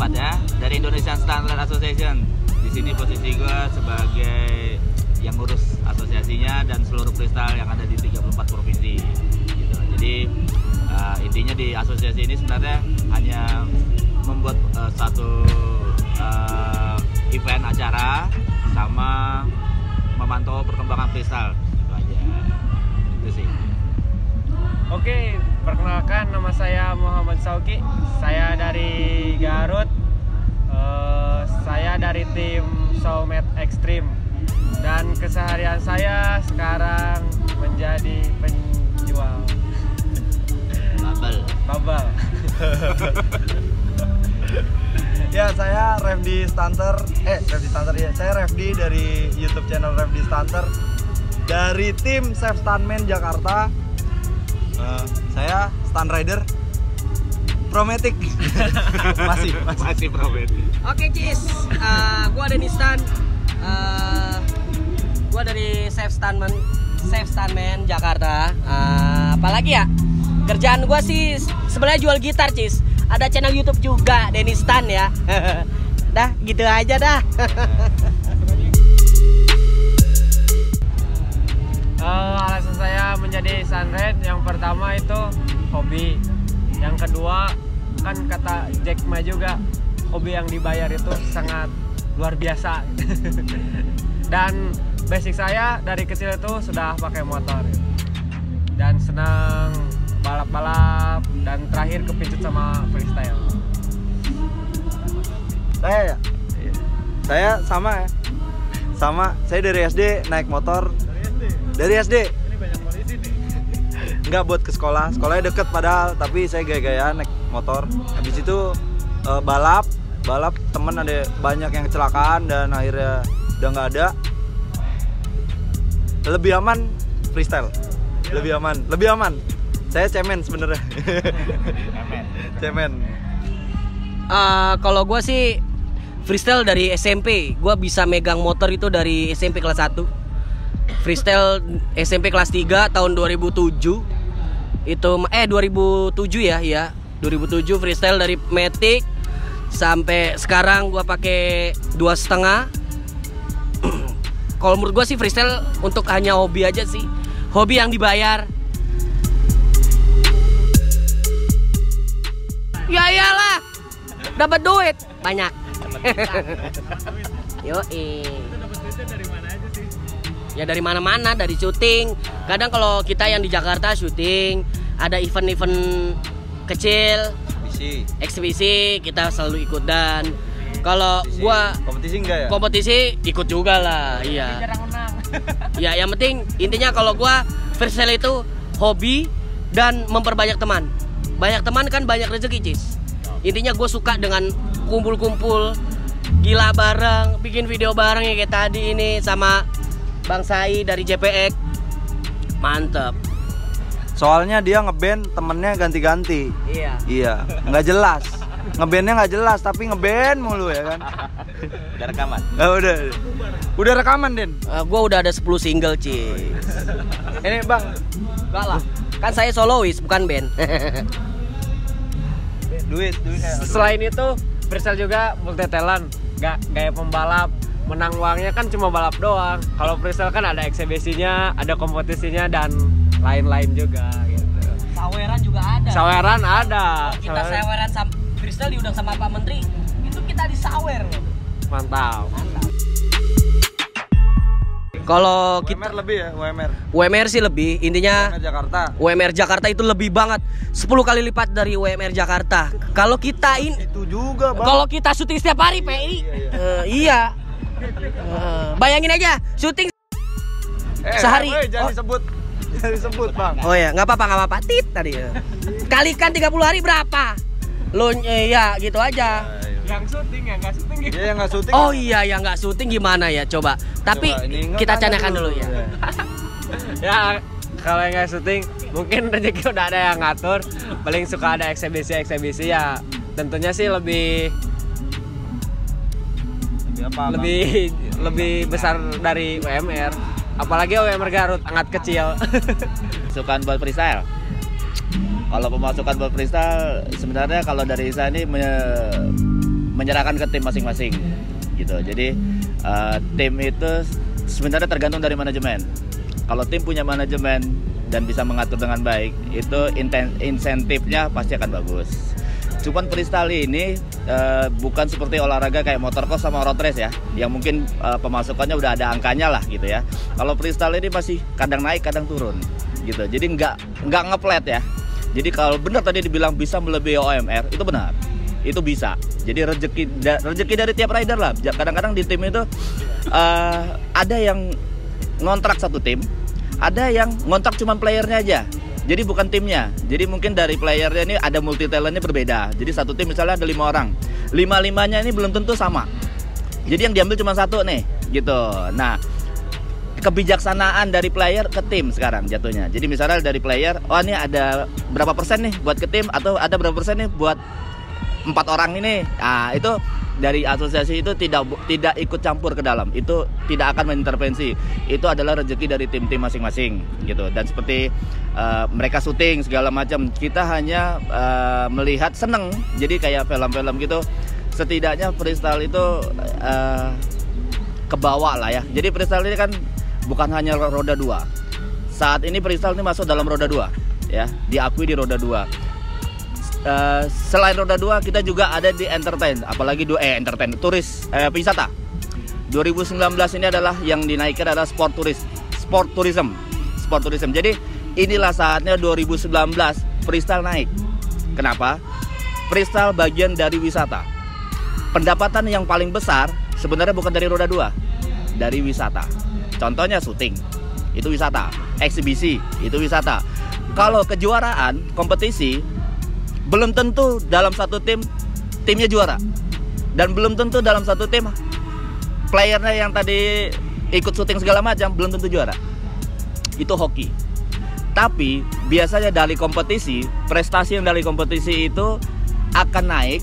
34 ya, dari Indonesian Stuntman Association. Di sini posisi gue sebagai yang ngurus asosiasinya dan seluruh freestyle yang ada di 34 provinsi. Gitu. Jadi intinya di asosiasi ini sebenarnya hanya membuat satu event acara sama memantau perkembangan freestyle. Itu aja. Itu sih. Oke, perkenalkan nama saya Muhammad Sauki. Saya dari Garut. Saya dari tim Showmate Extreme. Dan keseharian saya sekarang menjadi penjual bubble. Ya, saya Refdi Stunter. Saya Refdi dari YouTube channel Refdi Stunter dari tim Chef Stuntman Jakarta. Saya stunt rider Prometic. masih Prometic. Oke, Cis. Gua Denistan. Gua dari Chef Stuntman Jakarta. Apalagi ya? Kerjaan gua sih sebenarnya jual gitar, Cis. Ada channel YouTube juga, Denistan ya. Dah, gitu aja dah. Alasan saya menjadi sunrise yang pertama itu hobi. Yang kedua kan kata Jack Ma juga, hobi yang dibayar itu sangat luar biasa. Dan basic saya dari kecil itu sudah pakai motor dan senang balap-balap dan terakhir kepincut sama freestyle. Saya sama ya. Saya dari SD naik motor. Dari SD. Ini banyak polisi nih. Enggak buat ke sekolah. Sekolahnya deket padahal, tapi saya gaya-gayaan naik motor. Habis itu balap temen ada banyak yang kecelakaan dan akhirnya udah nggak ada. Lebih aman freestyle. Lebih aman. Saya cemen sebenarnya. Cemen. Kalau gue sih freestyle dari SMP. Gue bisa megang motor itu dari SMP kelas 1. Freestyle SMP kelas 3 tahun 2007. Itu 2007 ya. 2007 freestyle dari Matic sampai sekarang gue pakai 2,5. Kalau menurut gue sih freestyle untuk hanya hobi aja sih. Hobi yang dibayar. Ya iyalah. Dapat duit banyak. Yoi. Itu dapat duitnya dari mana aja sih? Ya dari mana-mana, dari syuting. Kadang kalau kita yang di Jakarta syuting, ada event-event kecil, eksibisi kita selalu ikut. Dan kalau gua kompetisi enggak ya? Kompetisi ikut juga lah, iya. Jarang menang. Ya yang penting intinya kalau gua freestyle itu hobi dan memperbanyak teman. Banyak teman kan banyak rezeki, Cis. Intinya gue suka dengan kumpul-kumpul, gila bareng, bikin video bareng ya kayak tadi ini sama Bang Sai dari JPX. Mantep. Soalnya dia ngeband temennya ganti-ganti. Iya, nggak jelas. Ngebandnya nggak jelas, tapi ngeband mulu ya kan. Udah rekaman? Udah rekaman, Den. Gue udah ada 10 single, Ci. Ini Bang. Enggak lah. Kan saya solois, bukan band. Duit. Selain itu freestyle juga multi talent. Gaya pembalap. Menang uangnya kan cuma balap doang. Kalau freestyle kan ada eksibisinya, ada kompetisinya dan lain-lain juga gitu. Saweran juga ada. Saweran ada. Kita saweran sama freestyle diundang sama Pak Menteri. Itu kita disawer loh. Mantap. Kalau kita UMR lebih ya, UMR sih lebih. Intinya UMR Jakarta itu lebih banget. 10 kali lipat dari UMR Jakarta. Kalau kita itu juga, Bang. Kalau kita syuting setiap hari, PI. Iya. Bayangin aja, syuting sehari. Jangan disebut, Bang. Oh ya, nggak apa-apa. Tit tadi. Kalikan 30 hari berapa? Lo ya gitu aja. Yang syuting yang nggak syuting gitu. Iya, yang nggak syuting. Oh iya, yang nggak syuting gimana ya? Coba. Tapi kita canakan dulu ya. Ya, kalau yang nggak syuting mungkin rezeki udah ada yang ngatur. Paling suka ada eksibisi ya. Tentunya sih lebih besar dari UMR. Apalagi UMR Garut sangat kecil. Pemasukan buat freestyle. Kalau pemasukan buat freestyle sebenarnya kalau dari saya ini menyerahkan ke tim masing-masing gitu. Jadi tim itu sebenarnya tergantung dari manajemen. Kalau tim punya manajemen dan bisa mengatur dengan baik, itu insentifnya pasti akan bagus. Cuman freestyle ini bukan seperti olahraga kayak motocross sama road race ya, yang mungkin pemasukannya udah ada angkanya lah gitu ya. Kalau freestyle ini masih kadang naik kadang turun gitu. Jadi nggak ngeplet ya. Jadi kalau benar tadi dibilang bisa melebihi OMR, itu benar. Itu bisa. Jadi rezeki dari tiap rider lah. Kadang-kadang di tim itu ada yang ngontrak satu tim, ada yang ngontrak cuma playernya aja. Jadi bukan timnya. Jadi mungkin dari playernya ini ada multi talentnya berbeda. Jadi satu tim misalnya ada 5 orang, 5-5-nya ini belum tentu sama. Jadi yang diambil cuma satu nih, gitu. Nah, kebijaksanaan dari player ke tim sekarang jatuhnya. Jadi misalnya dari player, oh ini ada berapa persen nih buat ke tim, atau ada berapa persen nih buat 4 orang ini. Nah, itu dari asosiasi itu tidak ikut campur ke dalam. Itu tidak akan mengintervensi. Itu adalah rezeki dari tim-tim masing-masing gitu. Dan seperti mereka syuting segala macam, kita hanya melihat seneng. Jadi kayak film-film gitu. Setidaknya freestyle itu kebawa lah ya. Jadi freestyle ini kan bukan hanya roda 2. Saat ini freestyle ini masuk dalam roda 2 ya, diakui di roda 2. Selain roda 2 kita juga ada di entertain, apalagi entertain turis wisata. 2019 ini adalah yang dinaikkan adalah sport tourism. Jadi inilah saatnya 2019 freestyle naik. Kenapa? Freestyle bagian dari wisata. Pendapatan yang paling besar sebenarnya bukan dari roda 2, dari wisata. Contohnya syuting, itu wisata. Eksibisi, itu wisata. Kalau kejuaraan, kompetisi, belum tentu dalam satu timnya juara. Dan belum tentu dalam satu tim playernya yang tadi ikut syuting segala macam belum tentu juara. Itu hoki. Tapi biasanya dari kompetisi, prestasi yang dari kompetisi itu akan naik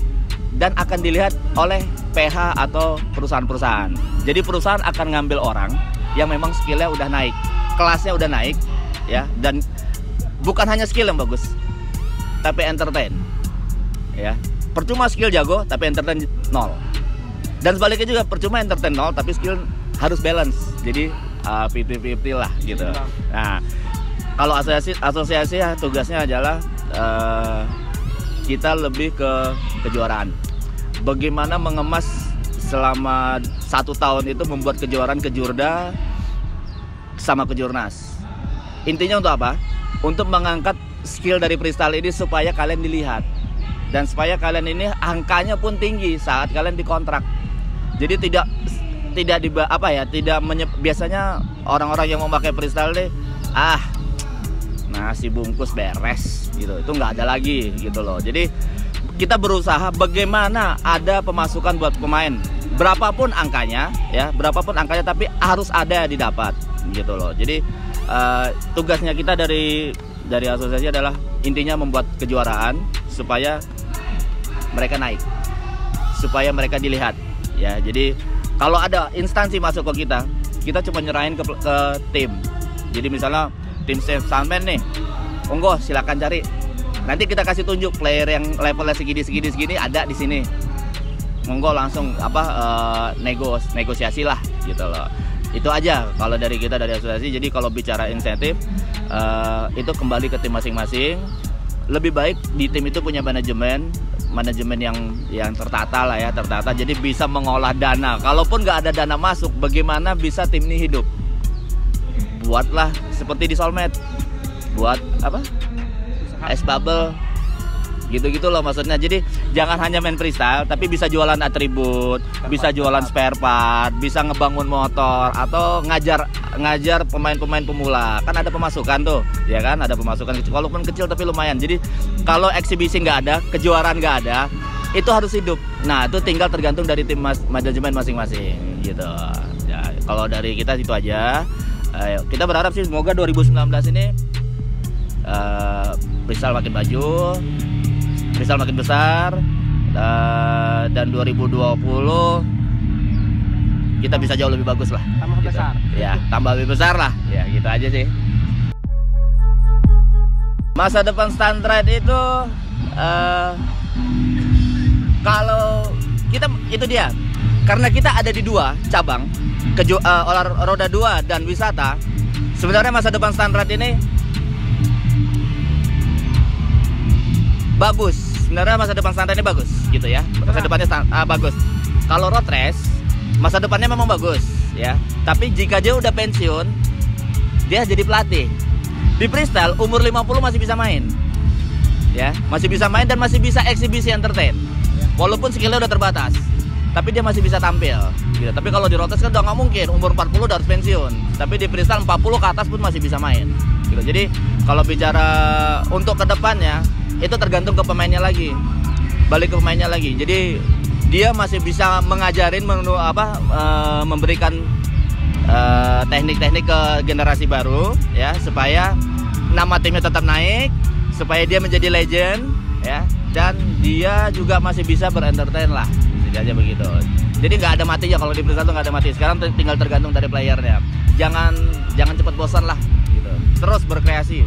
dan akan dilihat oleh PH atau perusahaan-perusahaan. Jadi perusahaan akan ngambil orang yang memang skillnya udah naik, kelasnya udah naik ya, dan bukan hanya skill yang bagus, tapi entertain ya. Percuma skill jago tapi entertain 0. Dan sebaliknya juga percuma entertain 0 tapi skill harus balance. Jadi 50-50 lah gitu. Nah, kalau asosiasi ya, tugasnya adalah kita lebih ke kejuaraan. Bagaimana mengemas selama 1 tahun itu membuat kejuaraan kejurda sama kejurnas. Intinya untuk apa? Untuk mengangkat skill dari freestyle ini supaya kalian dilihat. Dan supaya kalian ini angkanya pun tinggi saat kalian dikontrak. Jadi tidak biasanya orang-orang yang mau pakai freestyle nih, nasi bungkus beres gitu. Itu nggak ada lagi gitu loh. Jadi kita berusaha bagaimana ada pemasukan buat pemain. Berapapun angkanya ya, tapi harus ada didapat gitu loh. Jadi tugasnya kita dari asosiasi adalah intinya membuat kejuaraan supaya mereka naik, supaya mereka dilihat ya. Jadi kalau ada instansi masuk ke kita cuma nyerahin ke tim. Jadi misalnya tim Stuntman nih, monggo silakan cari. Nanti kita kasih tunjuk player yang levelnya segini ada di sini. Monggo langsung negosiasi lah gitu loh. Itu aja kalau dari kita dari asosiasi. Jadi kalau bicara insentif itu kembali ke tim masing-masing. Lebih baik di tim itu punya manajemen yang tertata lah ya, tertata. Jadi bisa mengolah dana. Kalaupun nggak ada dana masuk, bagaimana bisa tim ini hidup? Buatlah seperti di Soulmate. Buat apa? Ice bubble. Gitu-gitu loh maksudnya. Jadi jangan hanya main freestyle, tapi bisa jualan atribut, bisa jualan spare part, bisa ngebangun motor, atau ngajar pemain-pemain pemula. Kan ada pemasukan tuh, ya kan? Ada pemasukan kecil, walaupun kecil tapi lumayan. Jadi kalau eksibisi nggak ada, kejuaraan nggak ada, itu harus hidup. Nah itu tinggal tergantung dari tim manajemen masing-masing gitu. Ya, kalau dari kita itu aja. Kita berharap sih semoga 2019 ini freestyle makin maju, freestyle makin besar, dan 2020 kita bisa jauh lebih bagus lah. Tambah gitu. besar. Ya, tambah lebih besar lah. Ya, gitu aja sih. Masa depan stunt ride itu kalau kita itu dia. Karena kita ada di 2 cabang, roda 2 dan wisata. Sebenarnya masa depan Stunride ini bagus. Sebenarnya masa depan Stunride ini bagus gitu ya. Masa depannya bagus. Kalau road race masa depannya memang bagus ya. Tapi jika dia udah pensiun, dia jadi pelatih. Di freestyle umur 50 masih bisa main. Ya, masih bisa main dan masih bisa eksibisi entertain. Walaupun skillnya udah terbatas, tapi dia masih bisa tampil gitu. Tapi kalau di road race kan udah nggak mungkin, umur 40 udah harus pensiun. Tapi di freestyle 40 ke atas pun masih bisa main gitu. Jadi kalau bicara untuk kedepannya itu tergantung ke pemainnya lagi, balik ke pemainnya lagi. Jadi dia masih bisa mengajarin memberikan teknik-teknik ke generasi baru ya, supaya nama timnya tetap naik, supaya dia menjadi legend ya, dan dia juga masih bisa berentertain lah, aja begitu. Jadi nggak ada matinya kalau di freestyle tuh nggak ada mati. Sekarang tinggal tergantung dari playernya. Jangan cepat bosan lah gitu. Terus berkreasi.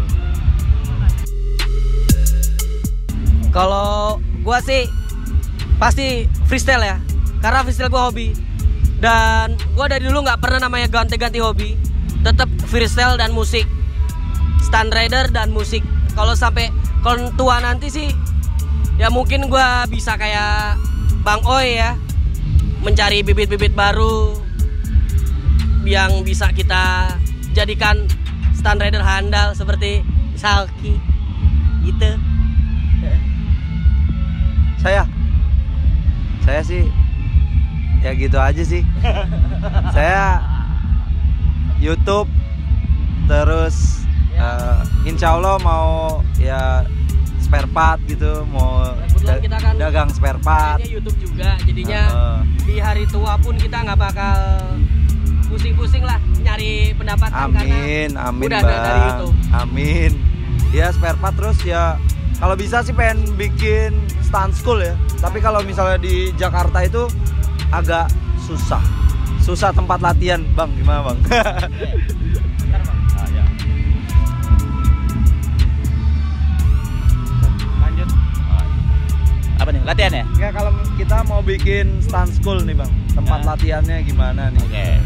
Kalau gua sih pasti freestyle ya, karena freestyle gua hobi. Dan gua dari dulu nggak pernah namanya ganti-ganti hobi. Tetap freestyle dan musik, stunt rider dan musik. Kalau sampai tua nanti sih, ya mungkin gua bisa kayak Bang Oi ya, mencari bibit-bibit baru yang bisa kita jadikan stunt rider handal seperti Salki gitu. Saya sih ya gitu aja sih. Saya YouTube terus insya Allah mau ya spare part gitu, mau kita kan dagang spare part. YouTube juga, jadinya di hari tua pun kita nggak bakal pusing-pusing lah nyari pendapatan. Amin, karena amin udah Bang. ada dari YouTube. Amin. Ya spare part terus ya. Kalau bisa sih pengen bikin stunt school ya. Tapi kalau misalnya di Jakarta itu agak susah. Susah tempat latihan, Bang. Gimana, Bang? Bentar, Bang. Ya. Lanjut. Apa nih? Latihan ya? Enggak, kalau kita mau bikin stunt school nih, Bang. Tempat latihannya gimana nih? Oke.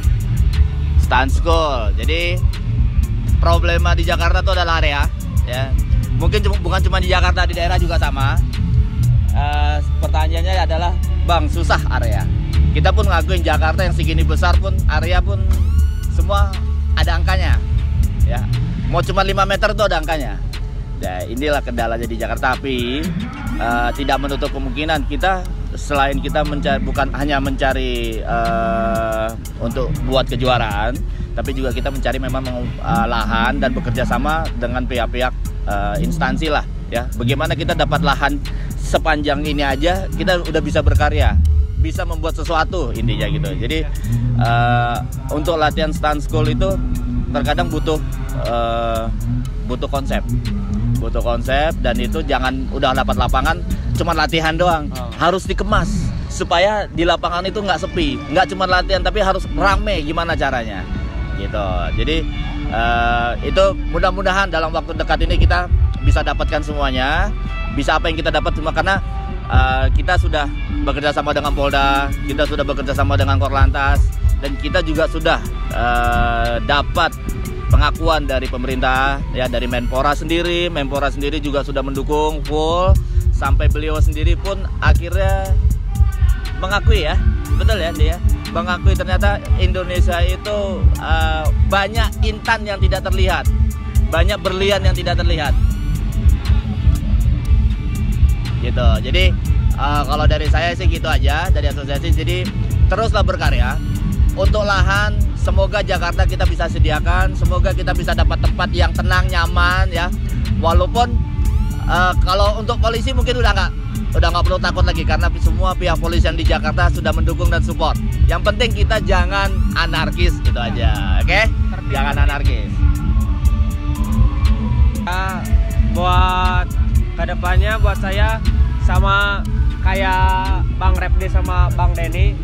Stunt school. Jadi problema di Jakarta itu adalah area ya. Mungkin bukan cuma di Jakarta, di daerah juga sama. Pertanyaannya adalah, Bang, susah area. Kita pun ngakuin Jakarta yang segini besar pun area pun semua ada angkanya ya. Mau cuma 5 meter tuh ada angkanya. Nah, inilah kendalanya di Jakarta. Tapi tidak menutup kemungkinan kita, selain kita mencari, bukan hanya mencari untuk buat kejuaraan, tapi juga kita mencari memang lahan dan bekerja sama dengan pihak-pihak instansi lah ya. Bagaimana kita dapat lahan sepanjang ini aja, kita udah bisa berkarya, bisa membuat sesuatu intinya gitu. Jadi untuk latihan stunt school itu terkadang butuh konsep, dan itu jangan udah dapat lapangan cuma latihan doang, harus dikemas supaya di lapangan itu nggak sepi, nggak cuma latihan tapi harus rame. Gimana caranya gitu. Jadi itu mudah-mudahan dalam waktu dekat ini kita bisa dapatkan semuanya, bisa apa yang kita dapat, cuma karena kita sudah bekerja sama dengan Polda, kita sudah bekerja sama dengan Korlantas, dan kita juga sudah dapat pengakuan dari pemerintah ya, dari Menpora sendiri juga sudah mendukung full, sampai beliau sendiri pun akhirnya mengakui ya, betul ya dia, mengakui ternyata Indonesia itu banyak intan yang tidak terlihat, banyak berlian yang tidak terlihat gitu. Jadi kalau dari saya sih gitu aja, dari asosiasi. Jadi teruslah berkarya. Untuk lahan, semoga Jakarta kita bisa sediakan, semoga kita bisa dapat tempat yang tenang, nyaman ya. Walaupun kalau untuk polisi mungkin udah nggak perlu takut lagi, karena semua pihak polisian di Jakarta sudah mendukung dan support. Yang penting kita jangan anarkis, itu aja, oke? Jangan anarkis. Buat kedepannya, buat saya sama kayak Bang Repdi sama Bang Denny,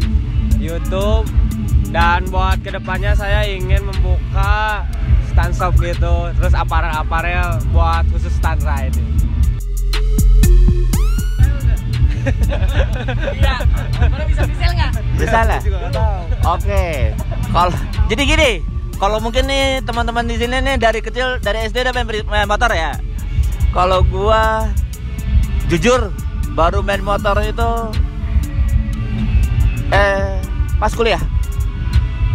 YouTube. Dan buat kedepannya saya ingin membuka stunt shop gitu, terus aparel buat khusus stunt ride. Iya, mana bisa Freestyle ya? Juga nggak tahu. Oke. Kalau jadi gini, kalau mungkin nih teman-teman di sini nih dari kecil dari SD udah main motor ya. Kalau gua jujur baru main motor itu pas kuliah.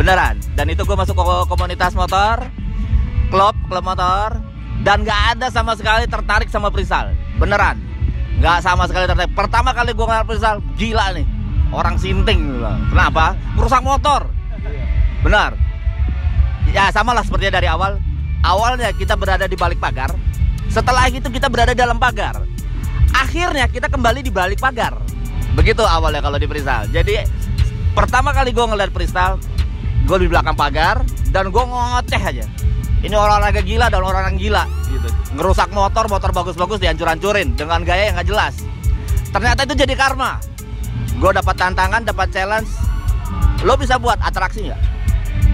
Beneran. Dan itu gua masuk ke komunitas motor, klub motor, dan nggak ada sama sekali tertarik sama freestyle. Beneran. Nggak sama sekali tertarik. Pertama kali gua ngeliat freestyle, gila nih. Orang sinting. Kenapa? Merusak motor. Benar. Ya sama lah sepertinya dari awal. Awalnya kita berada di balik pagar. Setelah itu kita berada dalam pagar. Akhirnya kita kembali di balik pagar. Begitu awalnya kalau di freestyle. Jadi pertama kali gue ngeliat freestyle, gue di belakang pagar dan gue ngoceh aja. Ini olahraga gila dan orang gila gitu. Ngerusak motor bagus-bagus dihancur-hancurin dengan gaya yang gak jelas. Ternyata itu jadi karma. Gue dapat tantangan, dapat challenge. Lo bisa buat atraksi nggak?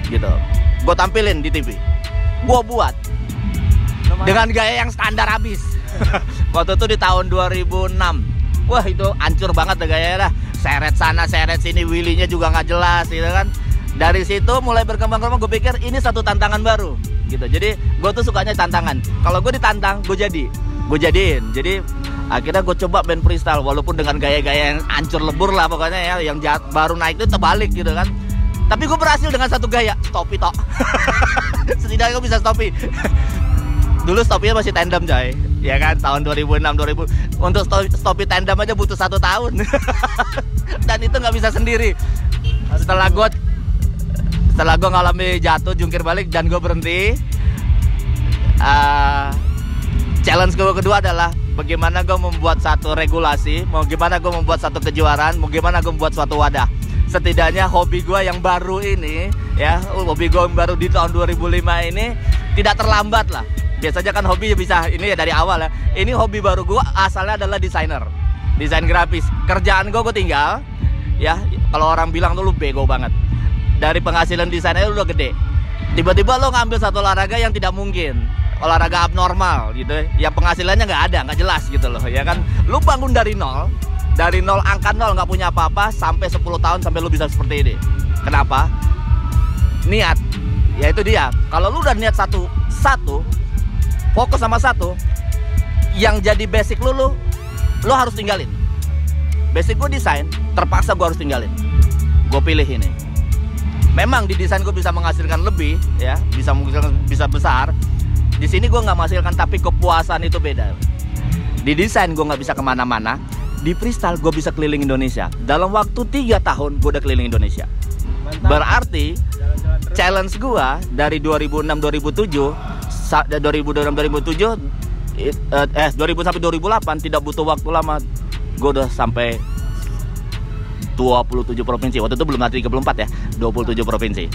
Gitu. Gue tampilin di TV. Gue buat dengan gaya yang standar habis. Waktu itu di tahun 2006. Wah itu hancur banget deh gayanya dah. Seret sana, seret sini, wheelie-nya juga nggak jelas, gitu kan. Dari situ mulai berkembang-kembang. Gue pikir ini satu tantangan baru, gitu. Jadi gue tuh sukanya tantangan. Kalau gue ditantang, gue jadiin. Jadi akhirnya gue coba band freestyle walaupun dengan gaya-gaya yang hancur lebur lah pokoknya ya, yang baru naik itu terbalik gitu kan. Tapi gue berhasil dengan satu gaya, stopi tok. Setidaknya gue bisa stopi. Dulu stopinya masih tandem coy, ya kan, tahun 2006-2000. Untuk stopi tandem aja butuh 1 tahun. Dan itu nggak bisa sendiri. Setelah gue ngalami jatuh, jungkir balik dan gue berhenti. Challenge gue kedua adalah bagaimana gue membuat satu regulasi, bagaimana gue membuat satu kejuaraan, bagaimana gue membuat suatu wadah. Setidaknya hobi gue yang baru ini, ya, hobi gue yang baru di tahun 2005 ini tidak terlambat lah. Biasanya kan hobi bisa ini ya dari awal ya. Ini hobi baru gue asalnya adalah desainer, desain grafis. Kerjaan gue tinggal, ya. Kalau orang bilang tuh lu bego banget. Dari penghasilan desainnya lu udah gede. Tiba-tiba lo ngambil satu olahraga yang tidak mungkin. Olahraga abnormal gitu, yang penghasilannya nggak ada, nggak jelas gitu loh, ya kan. Lu bangun dari nol, angka nol, nggak punya apa-apa, sampai 10 tahun sampai lu bisa seperti ini. Kenapa? Niat. Ya itu dia. Kalau lu udah niat satu, fokus sama satu, yang jadi basic lu harus tinggalin. Basic gue desain, terpaksa gue harus tinggalin. Gue pilih ini. Memang di desain gue bisa menghasilkan lebih, ya, bisa besar. Di sini gue nggak menghasilkan, tapi kepuasan itu beda. Di desain gue nggak bisa kemana-mana. Di freestyle gue bisa keliling Indonesia. Dalam waktu 3 tahun gue udah keliling Indonesia. Mantap. Berarti challenge gue dari 2006-2007 2000 sampai 2008 tidak butuh waktu lama. Gue udah sampai 27 provinsi. Waktu itu belum ada 34 ya, 27 provinsi.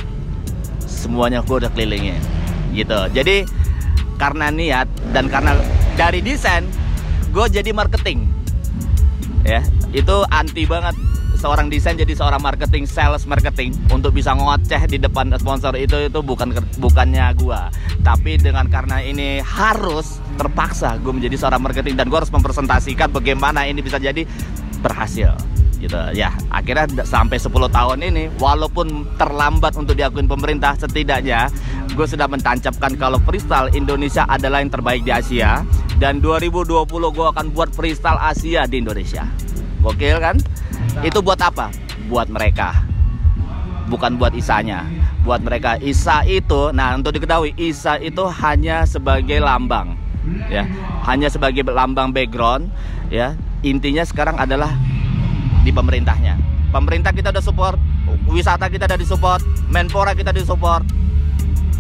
Semuanya gue udah kelilingin gitu. Jadi karena niat dan karena dari desain gue jadi marketing, ya itu anti banget seorang desain jadi seorang marketing, sales marketing untuk bisa ngoceh di depan sponsor. Itu bukannya gue, tapi karena ini harus terpaksa gue menjadi seorang marketing dan gue harus mempresentasikan bagaimana ini bisa jadi berhasil gitu ya. Akhirnya sampai 10 tahun ini walaupun terlambat untuk diakuin pemerintah, setidaknya gue sudah mentancapkan kalau freestyle Indonesia adalah yang terbaik di Asia, dan 2020 gue akan buat freestyle Asia di Indonesia. Gokil kan? Itu buat apa? Buat mereka, bukan buat Isanya. Buat mereka. Isa itu, nah untuk diketahui, Isa itu hanya sebagai lambang, ya, hanya sebagai lambang background, ya. Intinya sekarang adalah di pemerintahnya. Pemerintah kita udah support, wisata kita udah disupport, Menpora kita disupport,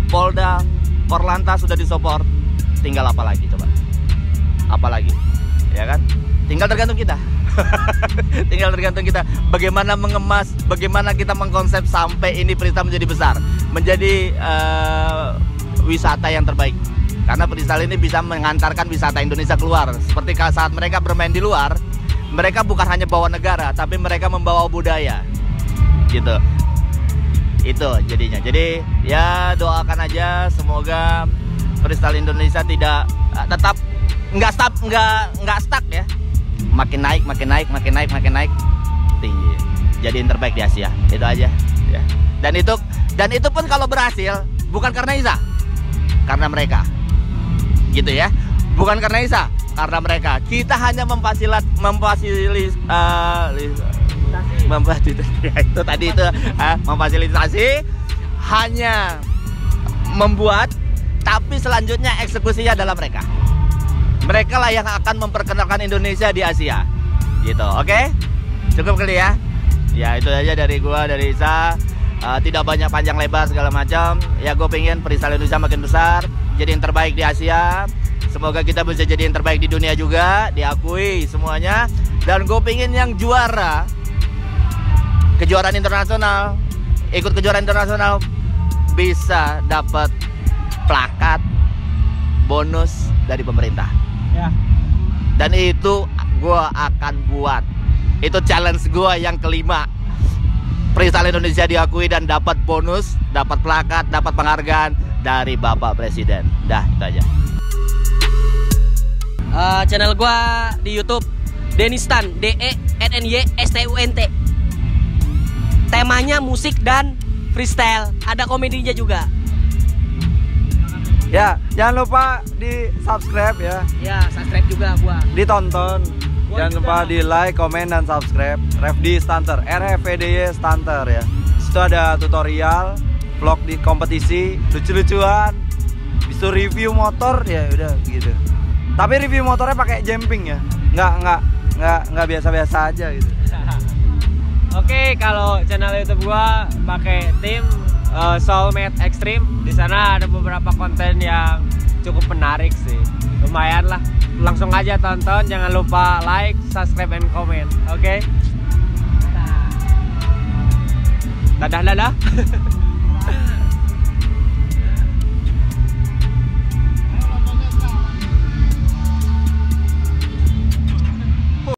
Polda, Korlantas sudah disupport. Tinggal apa lagi coba? Apa lagi? Ya kan? Tinggal tergantung kita. Tinggal tergantung kita bagaimana mengemas, bagaimana kita mengkonsep sampai ini freestyle menjadi besar, menjadi wisata yang terbaik. Karena freestyle ini bisa mengantarkan wisata Indonesia keluar. Seperti saat mereka bermain di luar, mereka bukan hanya bawa negara, tapi mereka membawa budaya, gitu. Itu jadinya. Jadi ya doakan aja semoga freestyle Indonesia tetap nggak stuck ya. Makin naik tinggi. jadiin terbaik di Asia. Itu aja ya. Dan itu pun kalau berhasil bukan karena Isa, karena mereka. Gitu ya. Bukan karena Isa, karena mereka. Kita hanya memfasilitasi, hanya membuat, tapi selanjutnya eksekusinya adalah mereka. Mereka lah yang akan memperkenalkan Indonesia di Asia. Gitu, oke? Cukup kali ya? Ya itu aja dari gua, dari Isa. Tidak banyak panjang lebar segala macam. Ya gue pengen freestyle Indonesia makin besar, jadi yang terbaik di Asia. Semoga kita bisa jadi yang terbaik di dunia juga, diakui semuanya. Dan gue pengen yang juara kejuaraan internasional, ikut kejuaraan internasional, bisa dapat plakat bonus dari pemerintah. Ya. Dan itu gue akan buat. Itu challenge gue yang kelima. Freestyle Indonesia diakui dan dapat bonus, dapat plakat, dapat penghargaan dari Bapak Presiden. Dah, itu aja. Channel gua di YouTube Denystunt, DENNYSTUNT. Temanya musik dan freestyle, ada komedinya juga. Ya, jangan lupa di subscribe ya, Ya, subscribe juga gua. ditonton. Gua Jangan juga. lupa di like, komen, dan subscribe. Refdy Stunter, RFVDY Stunter ya. Situ ada tutorial, vlog di kompetisi, lucu-lucuan, bisa review motor ya udah gitu. Tapi review motornya pakai jumping ya, nggak biasa-biasa aja gitu. Oke, kalau channel YouTube gua pakai tim Soulmate Extreme. Di sana ada beberapa konten yang cukup menarik sih. Lumayan lah. Langsung aja tonton, jangan lupa like, subscribe, and comment. Oke? Dadah.